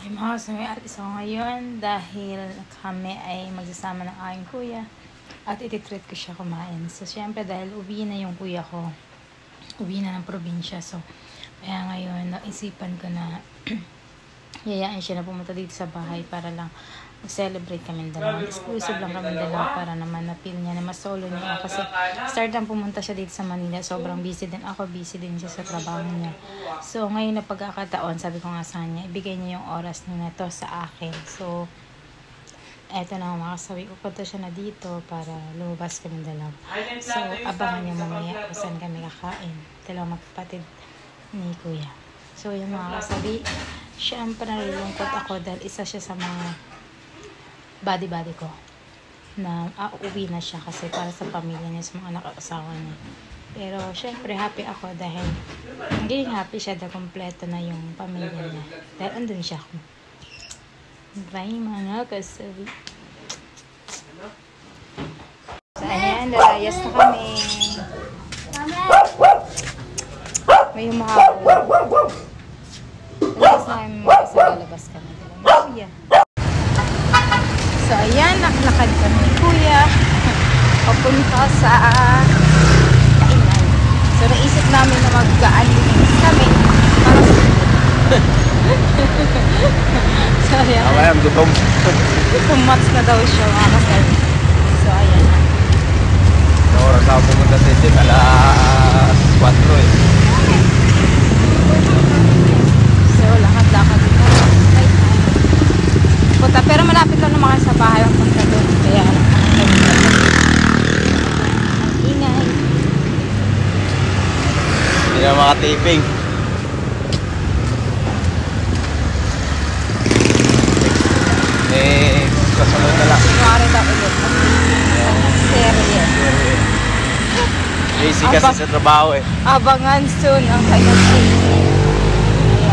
Ay mga kasami, so ngayon dahil kami ay magsasama ng aking kuya at ititreat ko siya kumain. So syempre dahil uwi na yung kuya ko, uwi na ng probinsya. So kaya ngayon naisipan ko na yayain siya na pumunta dito sa bahay para lang mag-celebrate kami dalawa. Exclusive lang kami dalawa para naman na-feel niya na mas solo niya. Kasi start lang pumunta siya dito sa Manila. Sobrang busy din ako. Busy din siya sa trabaho niya. So ngayon na pagkakataon, sabi ko nga sa kanya, ibigay niya yung oras niya na to sa akin. So eto na makasabi ko, punta siya na dito para lumabas kami dalawa. So abangan niya mamaya kung saan kami kakain. Dalawa magkapatid ni kuya. So yung mga kasabi, syempre nalulungkot ako dahil isa siya sa mga body ko na uuwi na siya kasi para sa pamilya niya, sa mga anak at asawa niya. Pero syempre happy ako dahil naging happy siya dahil kompleto na yung pamilya niya dahil andun siya. Bye mga kasabi. So ayan, lalayas na kami. May humahapon. Lalayas na kami mga kasabi, lalabas kami. Kuya. So, ayan, nakalakad kami ni kuya papunta sa kainan. So, naisip namin na mag-ga-unlimited kami para sa so, ayan. Ayan, gutom. Gutom months na daw siya, mga kasal. So, ayan na. So, oras ako pumunta sa itin, alas 4 eh. So, lakad-lakad dito. Punta, pero malapit lang naman sa bahay ang punta doon. Kaya, ang ingay. Hindi na makatiping. Kasunod na lang. Sinwari daw ulit. Serye. Busy kasi sa trabaho eh. Abangan soon ang kanyang TV.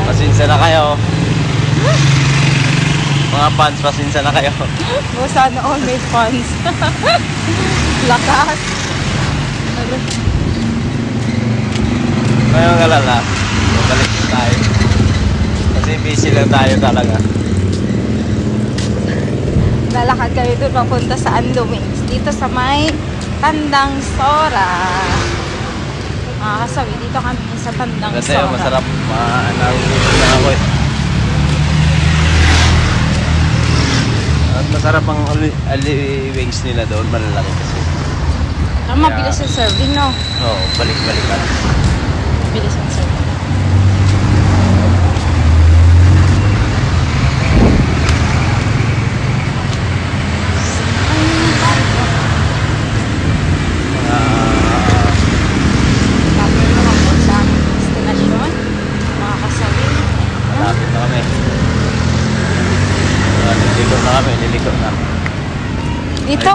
Pasensya na kayo. Mga fans, pasensya na kayo. Sana all may fans. Lakas. Ngayong alala, balik na tayo. Kasi busy lang tayo talaga. Lalakad kami doon papunta sa Ando Wings. Dito sa may Tandang Sora. Kasabi, dito kami sa Tandang Kasi Sora. masarap. Nagugutom na ako eh. At masarap ang wings nila doon, malalaki kasi. Ang mabilis yung serving, no? Oo, balik-balikan. Mabilis yung serving. Tapos naman po sa aming destinasyon, mga kasabi. Malapit na kami. Liliko na kami, liliko na. Dito.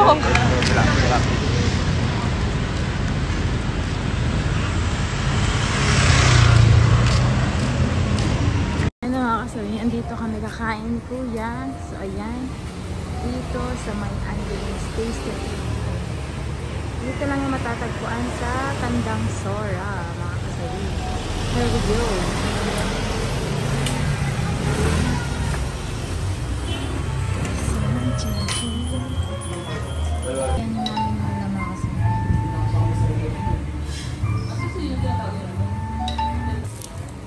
Ano mga kasabi, andito kami kakain ni kuya. So ayan, dito sa may Angeles Station. Dito lang yung matatagpuan sa Tandang Sora, mga kasabi. Here we go. Yan yung namin mga kasama.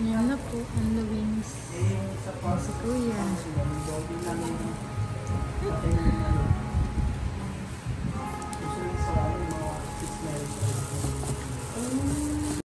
Yan na po ang wings. Yan si kuya.